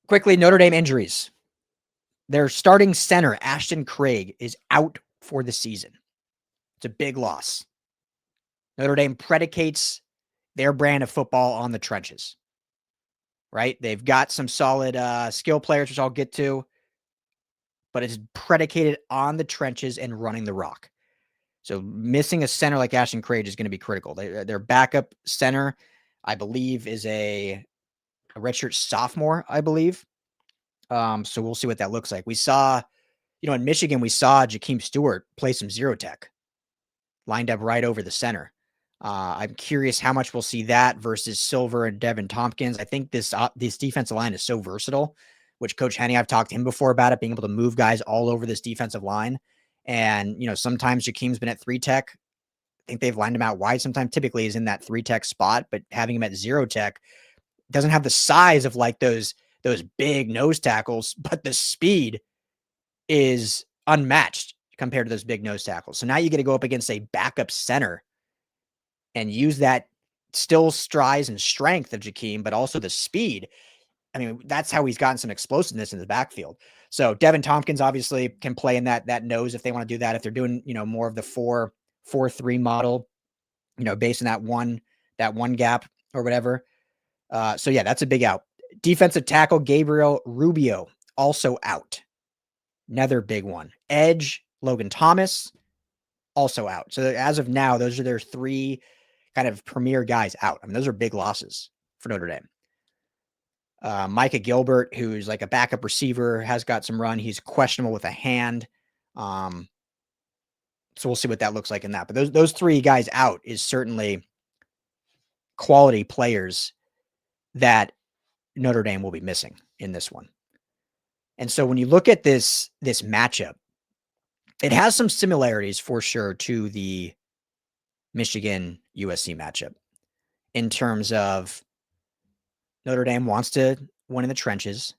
Quickly, Notre Dame injuries. Their starting center, Ashton Craig, is out for the season. It's a big loss. Notre Dame predicates their brand of football on the trenches, right? They've got some solid skill players, which I'll get to, but it's predicated on the trenches and running the rock. So missing a center like Ashton Craig is going to be critical. Their backup center, I believe, is a redshirt sophomore, I believe. So we'll see what that looks like. We saw, in Michigan, we saw Jakeem Stewart play some zero tech, lined up right over the center. I'm curious how much we'll see that versus Silver and Devin Tompkins. I think this defensive line is so versatile, which Coach Henne, I've talked to him before about it, being able to move guys all over this defensive line. And, sometimes Jakeem's been at 3 tech. I think they've lined him out wide. Sometimes typically is in that 3 tech spot, but having him at 0 tech doesn't have the size of like those big nose tackles, but the speed is unmatched compared to those big nose tackles. So now you get to go up against a backup center and use that still strides and strength of Jakeem, but also the speed. I mean, that's how he's gotten some explosiveness in the backfield. So Devin Tompkins obviously can play in that nose if they want to do that. If they're doing, more of the 4-4-3 model, based on that one gap or whatever. So yeah, that's a big out. Defensive tackle Gabriel Rubio also out. Another big one. Edge Logan Thomas also out. So as of now, those are their 3 kind of premier guys out. I mean, those are big losses for Notre Dame. Micah Gilbert, who's like a backup receiver, has got some run. He's questionable with a hand. So we'll see what that looks like in that. But those 3 guys out is certainly quality players that Notre Dame will be missing in this one. And so when you look at this matchup, it has some similarities for sure to the Michigan USC matchup in terms of Notre Dame wants to win in the trenches.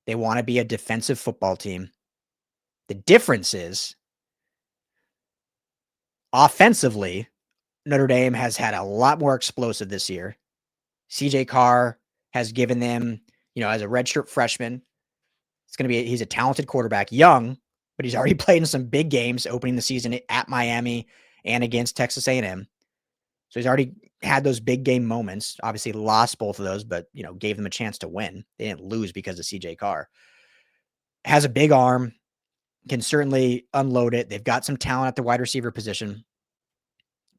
They want to be a defensive football team. The difference is offensively, Notre Dame has had a lot more explosive this year. CJ Carr has given them, as a redshirt freshman, he's a talented quarterback, young, but he's already played in some big games opening the season at Miami and against Texas A&M. So he's already had those big game moments. Obviously lost both of those, but, gave them a chance to win. They didn't lose because of CJ Carr. Has a big arm, can certainly unload it. They've got some talent at the wide receiver position.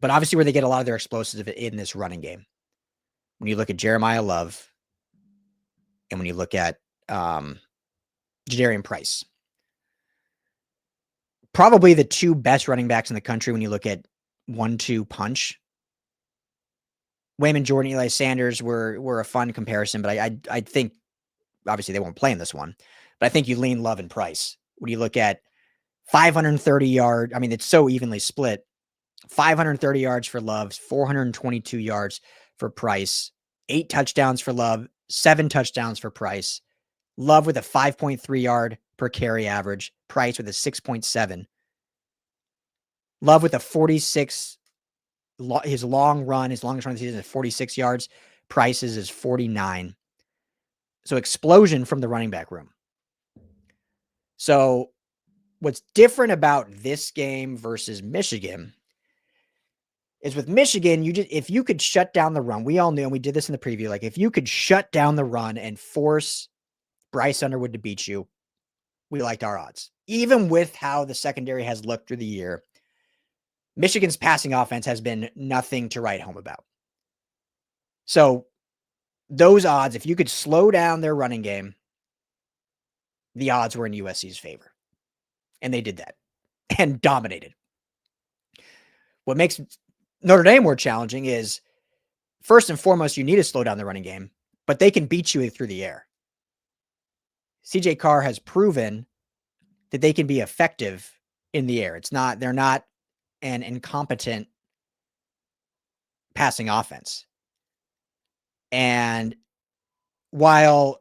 But obviously where they get a lot of their explosives in this running game. When you look at Jeremiah Love and when you look at Jadarian Price, probably the 2 best running backs in the country when you look at 1-2 punch. Wayman Jordan, Eli Sanders were a fun comparison, but I think obviously they won't play in this one. But I think you lean Love and Price. When you look at 530 yards, I mean, it's so evenly split. 530 yards for Love, 422 yards for Price, 8 touchdowns for Love, 7 touchdowns for Price. Love with a 5.3 yard per carry average, Price with a 6.7. Love with a 46, his longest run of the season is 46 yards. Price's is 49. So explosion from the running back room. So what's different about this game versus Michigan is with Michigan, if you could shut down the run, we all knew, and we did this in the preview, like if you could shut down the run and force Bryce Underwood to beat you, we liked our odds. Even with how the secondary has looked through the year, Michigan's passing offense has been nothing to write home about. So those odds, if you could slow down their running game, the odds were in USC's favor. And they did that and dominated. What makes Notre Dame more challenging is, first and foremost, you need to slow down the running game, but they can beat you through the air. CJ Carr has proven that they can be effective in the air. They're not an incompetent passing offense. And while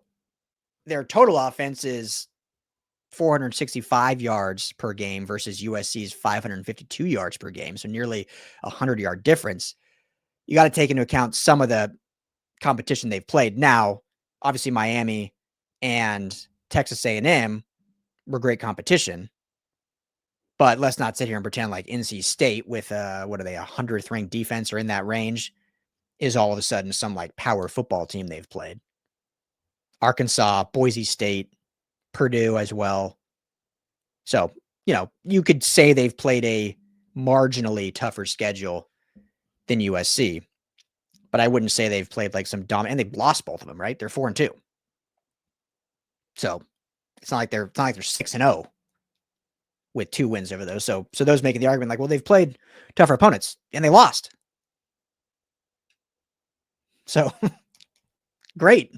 their total offense is 465 yards per game versus USC's 552 yards per game, so nearly a 100-yard difference, you got to take into account some of the competition they've played. Now, obviously Miami and Texas A&M were great competition. But let's not sit here and pretend like NC State with what are they, 100th ranked defense or in that range is all of a sudden some like power football team they've played. Arkansas, Boise State, Purdue as well. So, you could say they've played a marginally tougher schedule than USC, but I wouldn't say they've played like some dominant, and they've lost both of them, right? They're 4-2. So it's not like they're 6-0 with 2 wins over those. So those making the argument like, well, they've played tougher opponents and they lost. So great.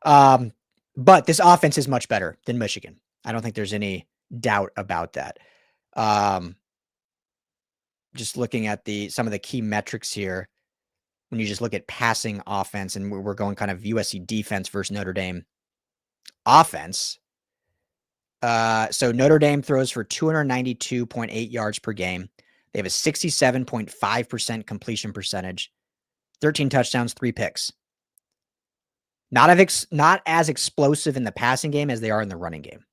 But this offense is much better than Michigan. I don't think there's any doubt about that. Just looking at some of the key metrics here, when you just look at passing offense, and we're going kind of USC defense versus Notre Dame offense. So Notre Dame throws for 292.8 yards per game. They have a 67.5% completion percentage, 13 touchdowns, 3 picks. Not as explosive in the passing game as they are in the running game.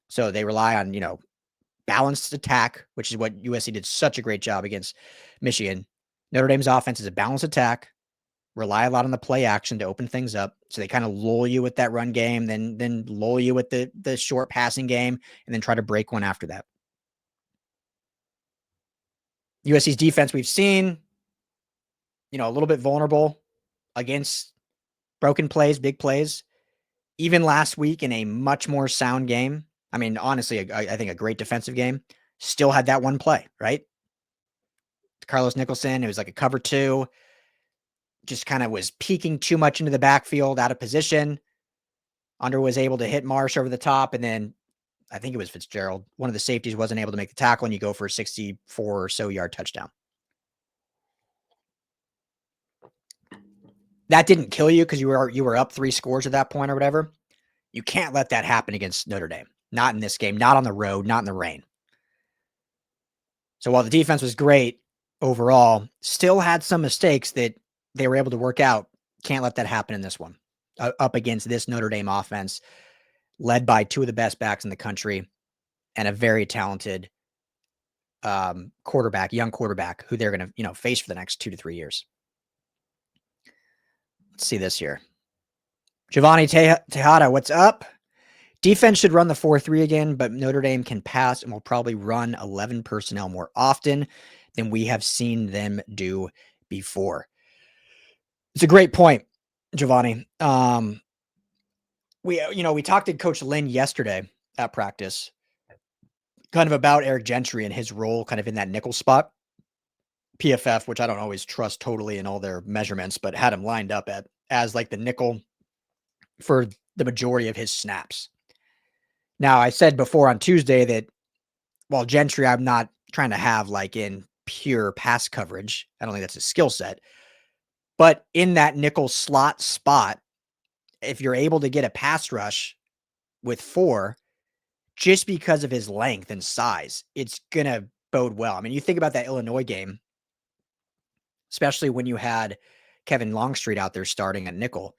So they rely on, balanced attack, which is what USC did such a great job against Michigan. Notre Dame's offense is a balanced attack, rely a lot on the play action to open things up. So they kind of lull you with that run game, then lull you with the short passing game, and then try to break one after that. USC's defense we've seen, a little bit vulnerable against broken plays, big plays. Even last week in a much more sound game, I mean, honestly, I think a great defensive game, still had that one play, right? Carlos Nicholson, it was like a cover 2, just kind of was peeking too much into the backfield, out of position. Under was able to hit Marsh over the top, and then I think it was Fitzgerald. One of the safeties wasn't able to make the tackle, and you go for a 64 or so yard touchdown. That didn't kill you because you were up 3 scores at that point or whatever. You can't let that happen against Notre Dame. Not in this game, not on the road, not in the rain. So while the defense was great overall, still had some mistakes that they were able to work out. Can't let that happen in this one. Up against this Notre Dame offense, led by 2 of the best backs in the country and a very talented young quarterback who they're going to, face for the next 2 to 3 years. Let's see this here. Giovanni Tejada, what's up? Defense should run the 4-3 again, but Notre Dame can pass and will probably run 11 personnel more often than we have seen them do before. It's a great point, Giovanni. We talked to Coach Lynn yesterday at practice, kind of about Eric Gentry and his role kind of in that nickel spot. PFF, which I don't always trust totally in all their measurements, but had him lined up as like the nickel for the majority of his snaps. Now, I said before on Tuesday that while Gentry, I'm not trying to have like in pure pass coverage. I don't think that's his skill set. But in that nickel slot spot, if you're able to get a pass rush with 4, just because of his length and size, it's going to bode well. I mean, you think about that Illinois game, especially when you had Kevin Longstreet out there starting at nickel.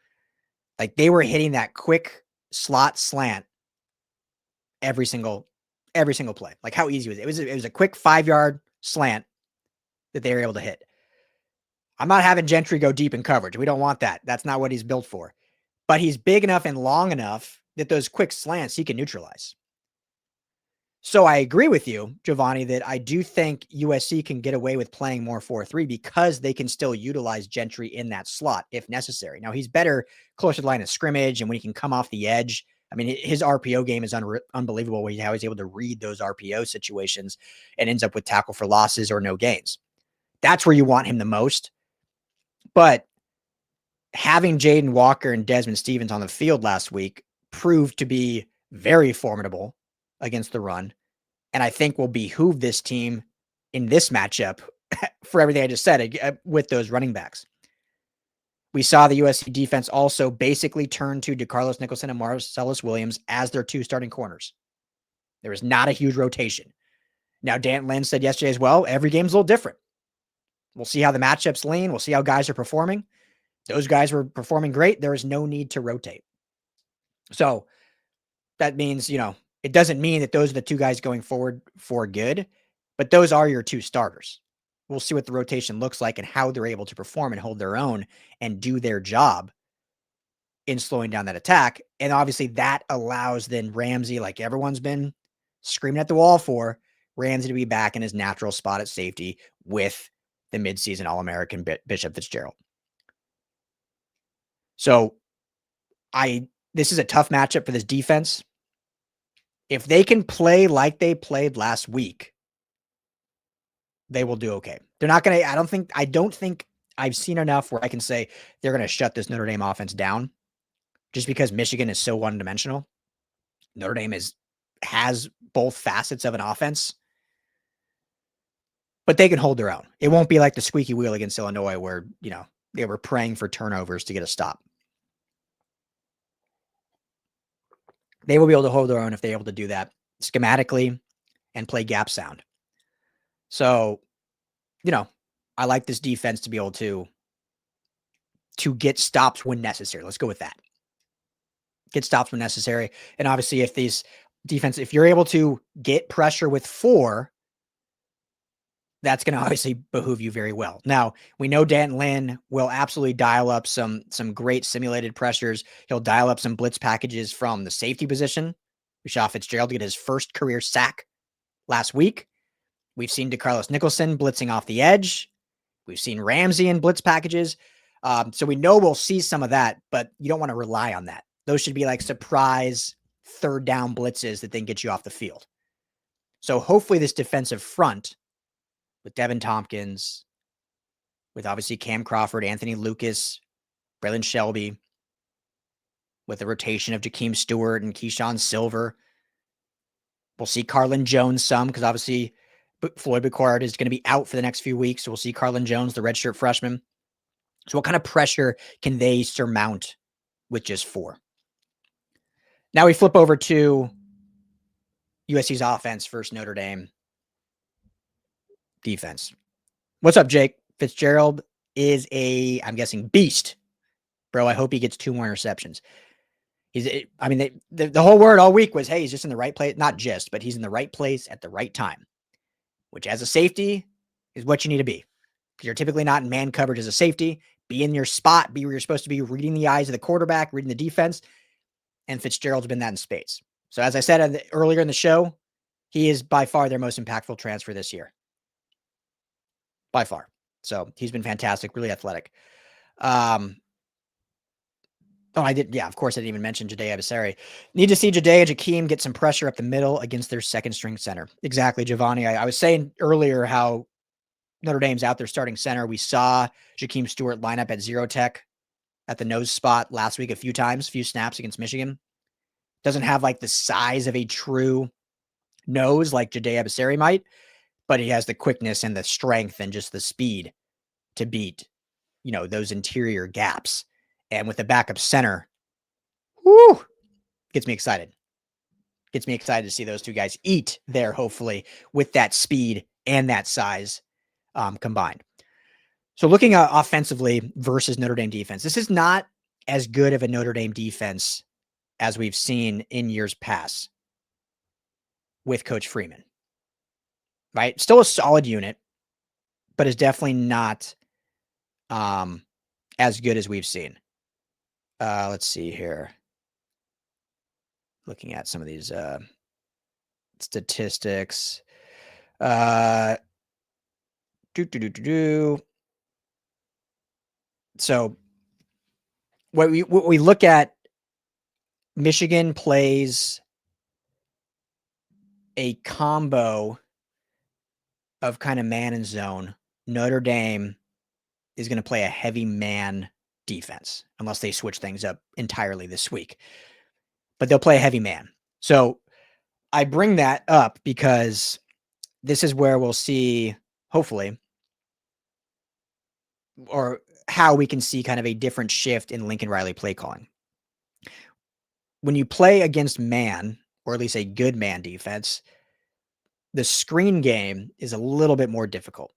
Like they were hitting that quick slot slant every single play. Like how easy was it? It was a quick 5-yard slant that they were able to hit. I'm not having Gentry go deep in coverage. We don't want that. That's not what he's built for. But he's big enough and long enough that those quick slants he can neutralize. So I agree with you, Giovanni, that I do think USC can get away with playing more 4-3 because they can still utilize Gentry in that slot if necessary. Now, he's better closer to the line of scrimmage and when he can come off the edge. I mean, his RPO game is unbelievable how he's able to read those RPO situations and ends up with tackle for losses or no gains. That's where you want him the most. But having Jaden Walker and Desmond Stevens on the field last week proved to be very formidable against the run. And I think will behoove this team in this matchup for everything I just said with those running backs. We saw the USC defense also basically turn to DeCarlos Nicholson and Marcellus Williams as their 2 starting corners. There was not a huge rotation. Now, Dan Lynn said yesterday as well, every game's a little different. We'll see how the matchups lean. We'll see how guys are performing. Those guys were performing great. There is no need to rotate. So that means, it doesn't mean that those are the two guys going forward for good, but those are your two starters. We'll see what the rotation looks like and how they're able to perform and hold their own and do their job in slowing down that attack. And obviously that allows then Ramsey, like everyone's been screaming at the wall for, Ramsey to be back in his natural spot at safety with the midseason All-American Bishop Fitzgerald. So this is a tough matchup for this defense. If they can play like they played last week, they will do okay. They're not going to, I don't think I've seen enough where I can say they're going to shut this Notre Dame offense down just because Michigan is so one-dimensional. Notre Dame has both facets of an offense, but they can hold their own. It won't be like the squeaky wheel against Illinois where, they were praying for turnovers to get a stop. They will be able to hold their own if they're able to do that schematically and play gap sound. So, I like this defense to be able to get stops when necessary. Let's go with that. Get stops when necessary. And obviously, if you're able to get pressure with 4, that's going to obviously behoove you very well. Now, we know Dan Lynn will absolutely dial up some great simulated pressures. He'll dial up some blitz packages from the safety position. We saw Fitzgerald get his first career sack last week. We've seen DeCarlos Nicholson blitzing off the edge. We've seen Ramsey in blitz packages. So we know we'll see some of that, but you don't want to rely on that. Those should be like surprise third down blitzes that then get you off the field. So hopefully this defensive front with Devin Tompkins, with obviously Cam Crawford, Anthony Lucas, Braylon Shelby, with the rotation of Jakeem Stewart and Keyshawn Silver. We'll see Carlin Jones some because obviously Floyd Bicard is going to be out for the next few weeks. So we'll see Carlin Jones, the redshirt freshman. So what kind of pressure can they surmount with just 4? Now we flip over to USC's offense versus Notre Dame defense. What's up, Jake? Fitzgerald is I'm guessing, beast. Bro, I hope he gets 2 more interceptions. The whole word all week was, hey, he's just in the right place. Not just, but he's in the right place at the right time, which as a safety is what you need to be. Because you're typically not in man coverage as a safety. Be in your spot. Be where you're supposed to be, reading the eyes of the quarterback, reading the defense. And Fitzgerald's been that in spades. So as I said earlier in the show, he is by far their most impactful transfer this year. By far. So he's been fantastic, really athletic. Of course, I didn't even mention Jade Abasari. Need to see Jade and Jakeem get some pressure up the middle against their second-string center. Exactly, Giovanni. I was saying earlier how Notre Dame's out there starting center. We saw Jakeem Stewart line up at zero tech at the nose spot last week a few snaps against Michigan. Doesn't have like the size of a true nose like Jade Abasari might, but he has the quickness and the strength and just the speed to beat, those interior gaps. And with the backup center, gets me excited. Gets me excited to see those two guys eat there, hopefully, with that speed and that size combined. So looking at offensively versus Notre Dame defense, this is not as good of a Notre Dame defense as we've seen in years past with Coach Freeman, right? Still a solid unit, but is definitely not as good as we've seen. Let's see here. Looking at some of these statistics. So what we look at, Michigan plays a combo of kind of man and zone. Notre Dame is going to play a heavy man defense unless they switch things up entirely this week. But they'll play a heavy man. So I bring that up because this is where we'll see, hopefully, or how we can see kind of a different shift in Lincoln Riley play calling. When you play against man, or at least a good man defense, the screen game is a little bit more difficult.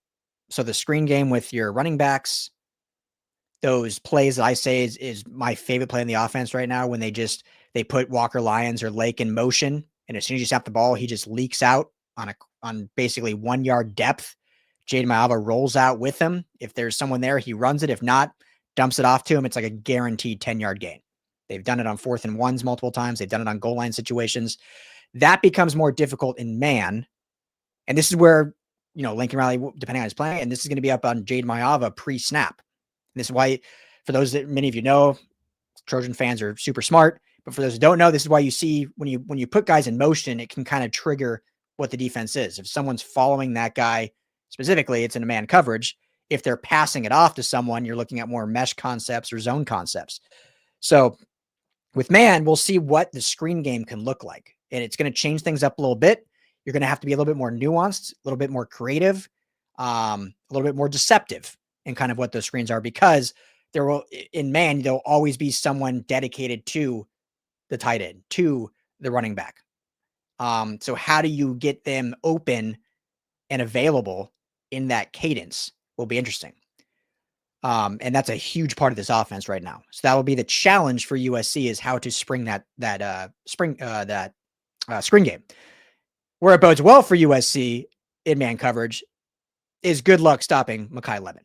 So the screen game with your running backs, those plays that I say is my favorite play in the offense right now, when they put Walker Lyons or Lake in motion, and as soon as you snap the ball, he just leaks out on basically 1 yard depth. Jaden Maiava rolls out with him. If there's someone there, he runs it. If not, dumps it off to him. It's like a guaranteed 10-yard gain. They've done it on 4th and 1s multiple times. They've done it on goal line situations. That becomes more difficult in man. And this is where, Lincoln Riley, depending on his play, and this is going to be up on Jaden Maiava pre-snap. And this is why, for those that many of you know, Trojan fans are super smart. But for those who don't know, this is why you see when you put guys in motion, it can kind of trigger what the defense is. If someone's following that guy specifically, it's in a man coverage. If they're passing it off to someone, you're looking at more mesh concepts or zone concepts. So with man, we'll see what the screen game can look like. And it's going to change things up a little bit. You're going to have to be a little bit more nuanced, a little bit more creative, a little bit more deceptive in kind of what those screens are, because there'll always be someone dedicated to the tight end, to the running back. So how do you get them open and available in that cadence will be interesting. And that's a huge part of this offense right now. So that will be the challenge for USC, is how to spring that screen game. Where it bodes well for USC in man coverage is good luck stopping Mekhi Lemon,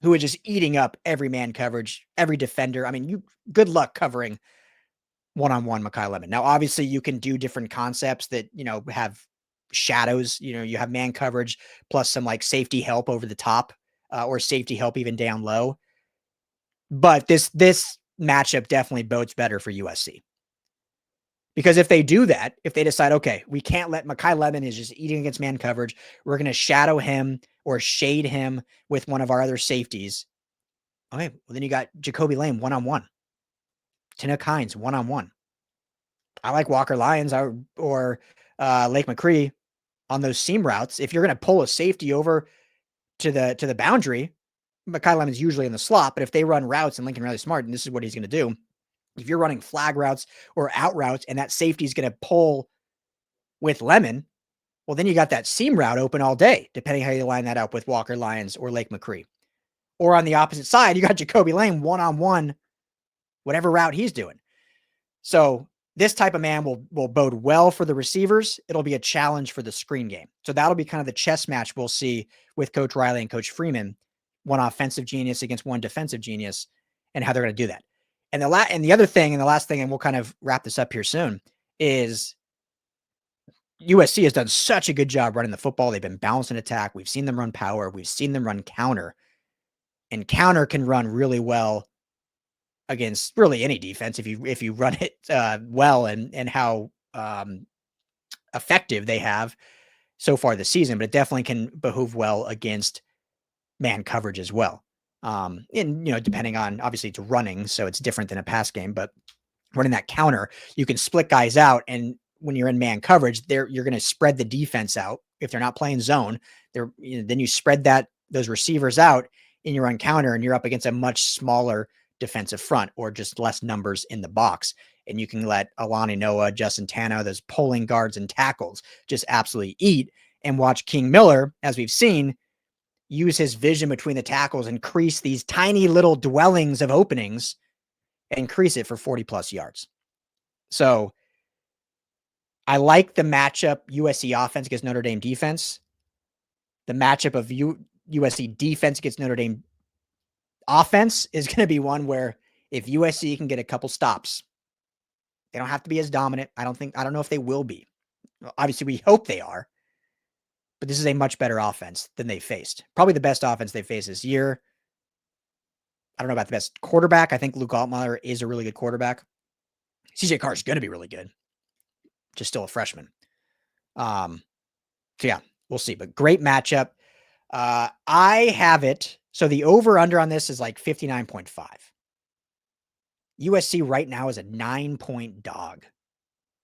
who is just eating up every man coverage, every defender. I mean, good luck covering one-on-one Mekhi Lemon. Now, obviously, you can do different concepts that, have shadows. You have man coverage plus some like safety help over the top, or safety help even down low. But this matchup definitely bodes better for USC. Because if they do that, if they decide, okay, we can't let Mekhi Lemon is just eating against man coverage, we're going to shadow him or shade him with one of our other safeties. Okay, well, then you got Jacoby Lame one-on-one. Tinook Hines one-on-one. I like Walker Lyons or Lake McCree on those seam routes. If you're going to pull a safety over to the boundary, Mekhi Lemon's usually in the slot, but if they run routes and Lincoln Riley's smart, and this is what he's going to do, if you're running flag routes or out routes and that safety is going to pull with Lemon, well, then you got that seam route open all day, depending how you line that up with Walker Lyons or Lake McCree. Or on the opposite side, you got Jacoby Lane one-on-one, whatever route he's doing. So this type of man will bode well for the receivers. It'll be a challenge for the screen game. So that'll be kind of the chess match we'll see with Coach Riley and Coach Freeman, one offensive genius against one defensive genius, and how they're going to do that. And the other thing, and the last thing, and we'll kind of wrap this up here soon, is USC has done such a good job running the football. They've been balanced in attack. We've seen them run power. We've seen them run counter. And counter can run really well against really any defense if you run it well and how effective they have so far this season. But it definitely can behoove well against man coverage as well. And depending on, obviously it's running, so it's different than a pass game, but running that counter, you can split guys out, and when you're in man coverage, you're going to spread the defense out. If they're not playing zone, then you spread those receivers out in your run counter, and you're up against a much smaller defensive front or just less numbers in the box. And you can let Alani Noah, Justin Tano, those pulling guards and tackles just absolutely eat, and watch King Miller, as we've seen, use his vision between the tackles, increase these tiny little dwellings of openings, and increase it for 40 plus yards. So I like the matchup USC offense against Notre Dame defense. The matchup of USC defense against Notre Dame offense is going to be one where if USC can get a couple stops, they don't have to be as dominant. I don't know if they will be. Obviously, we hope they are. But this is a much better offense than they faced. Probably the best offense they faced this year. I don't know about the best quarterback. I think Luke Altmaier is a really good quarterback. CJ Carr is going to be really good. Just still a freshman. So yeah, we'll see. But great matchup. I have it. So the over-under on this is like 59.5. USC right now is a 9-point dog.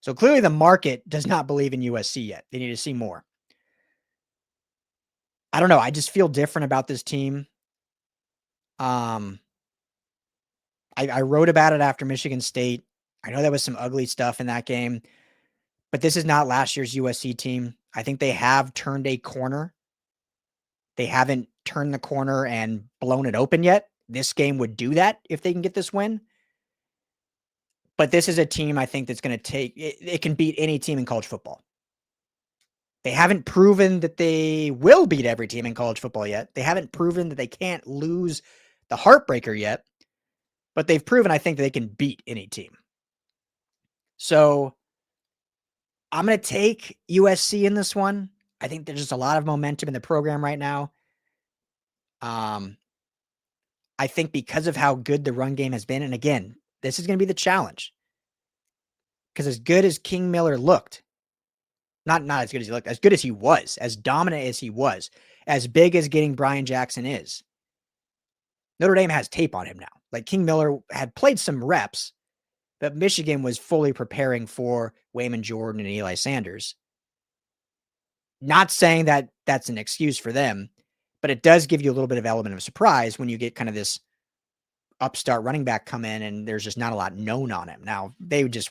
So clearly the market does not believe in USC yet. They need to see more. I don't know. I just feel different about this team. I wrote about it after Michigan State. I know there was some ugly stuff in that game, but this is not last year's USC team. I think they have turned a corner. They haven't turned the corner and blown it open yet, this game would do that if they can get this win. But this is a team I think that's going to take it. It can beat any team in college football. They haven't proven that they will beat every team in college football yet. They haven't proven that they can't lose the heartbreaker yet. But they've proven, I think, that they can beat any team. So I'm going to take USC in this one. I think there's just a lot of momentum in the program right now. I think because of how good the run game has been, and again, this is going to be the challenge. Because as good as King Miller looked, not as good as he looked, as good as he was, as dominant as he was, as big as getting Brian Jackson is, Notre Dame has tape on him now. Like King Miller had played some reps, but Michigan was fully preparing for Wayman Jordan and Eli Sanders. Not saying that that's an excuse for them, but it does give you a little bit of element of surprise when you get kind of this upstart running back come in and there's just not a lot known on him. Now, they were just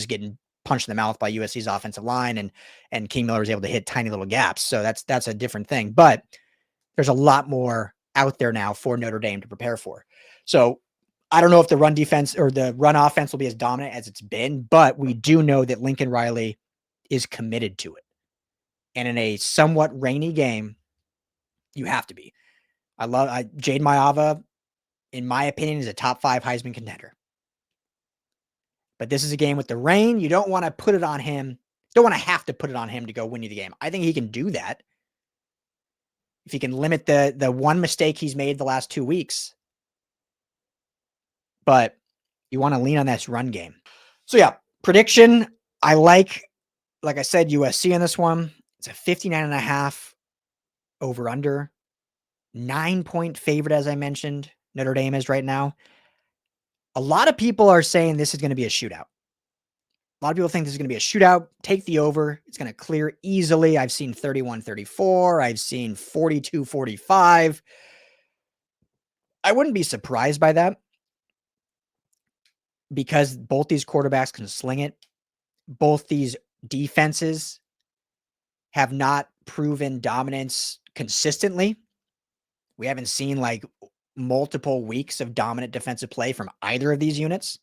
getting punched in the mouth by USC's offensive line, and King Miller was able to hit tiny little gaps. So that's a different thing. But there's a lot more out there now for Notre Dame to prepare for. So I don't know if the run defense or the run offense will be as dominant as it's been, but we do know that Lincoln Riley is committed to it. And in a somewhat rainy game, you have to be. Jade Maava, in my opinion, is a top 5 Heisman contender. But this is a game with the rain. You don't want to put it on him. Don't want to have to put it on him to go win you the game. I think he can do that. If he can limit the one mistake he's made the last 2 weeks. But you want to lean on this run game. So yeah, prediction. I like I said, USC in this one. It's a 59.5 over under. 9-point favorite, as I mentioned. Notre Dame is right now. A lot of people are saying this is going to be a shootout. A lot of people think this is going to be a shootout. Take the over. It's going to clear easily. I've seen 31-34. I've seen 42-45. I wouldn't be surprised by that because both these quarterbacks can sling it. Both these defenses have not proven dominance consistently. We haven't seen multiple weeks of dominant defensive play from either of these units.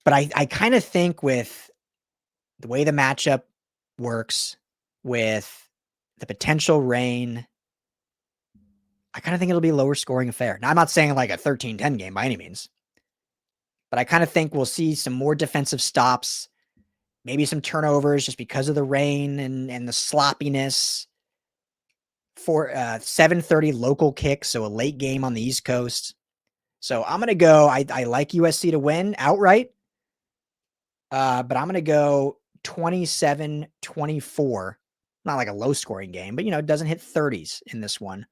But I kind of think with the way the matchup works, with the potential rain, I kind of think it'll be a lower scoring affair. Now, I'm not saying like a 13-10 game by any means, but I kind of think we'll see some more defensive stops, maybe some turnovers just because of the rain and the sloppiness. For 7:30 local kick, so a late game on the East Coast. So I'm going to go, I like USC to win outright, but I'm going to go 27-24. Not like a low-scoring game, but, it doesn't hit 30s in this one.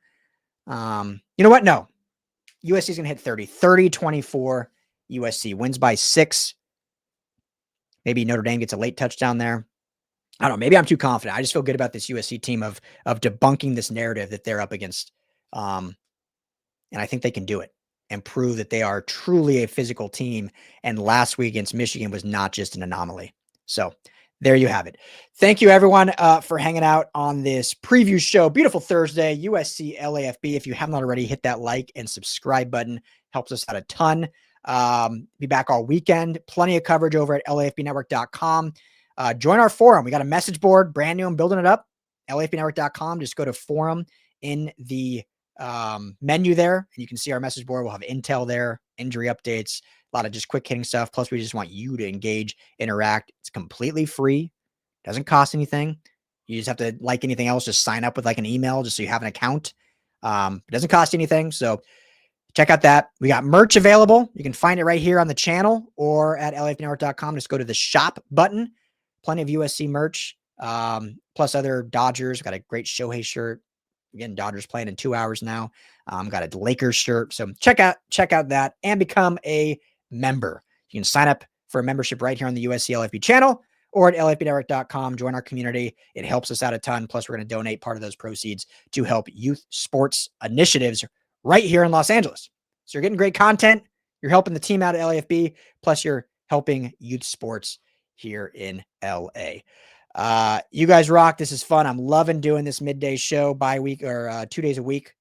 You know what? No. USC's going to hit 30. 30-24. USC wins by 6. Maybe Notre Dame gets a late touchdown there. I don't know. Maybe I'm too confident. I just feel good about this USC team of debunking this narrative that they're up against. And I think they can do it and prove that they are truly a physical team. And last week against Michigan was not just an anomaly. So there you have it. Thank you, everyone, for hanging out on this preview show. Beautiful Thursday, USC LAFB. If you haven't already, hit that like and subscribe button. Helps us out a ton. Be back all weekend. Plenty of coverage over at LAFBnetwork.com. Join our forum. We got a message board, brand new. I'm building it up. LAFBnetwork.com. Just go to forum in the menu there, and you can see our message board. We'll have intel there, injury updates, a lot of just quick hitting stuff. Plus, we just want you to engage, interact. It's completely free. Doesn't cost anything. You just have to, like anything else, just sign up with an email just so you have an account. It doesn't cost anything. So check out that. We got merch available. You can find it right here on the channel or at LAFBnetwork.com. Just go to the shop button. Plenty of USC merch, plus other Dodgers. Got a great Shohei shirt. Again, Dodgers playing in 2 hours now. Got a Lakers shirt. So check out that and become a member. You can sign up for a membership right here on the USC LFB channel or at LFBnetwork.com. Join our community. It helps us out a ton. Plus, we're going to donate part of those proceeds to help youth sports initiatives right here in Los Angeles. So you're getting great content. You're helping the team out at LAFB. Plus, you're helping youth sports here in LA. You guys rock. This is fun. I'm loving doing this midday show by week or 2 days a week.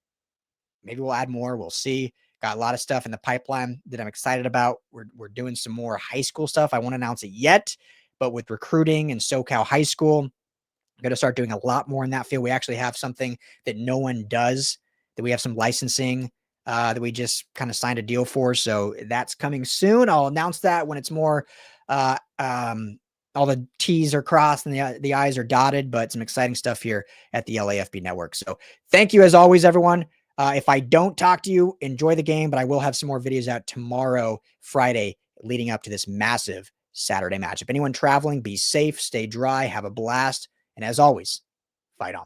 Maybe we'll add more. We'll see. Got a lot of stuff in the pipeline that I'm excited about. We're doing some more high school stuff. I won't announce it yet, but with recruiting and SoCal High School, I'm going to start doing a lot more in that field. We actually have something that no one does, that we have some licensing that we just kind of signed a deal for. So that's coming soon. I'll announce that when it's more, all the T's are crossed and the I's are dotted, but some exciting stuff here at the LAFB network. So thank you as always, everyone. If I don't talk to you, enjoy the game, but I will have some more videos out tomorrow, Friday, leading up to this massive Saturday matchup. Anyone traveling, be safe, stay dry, have a blast. And as always, fight on.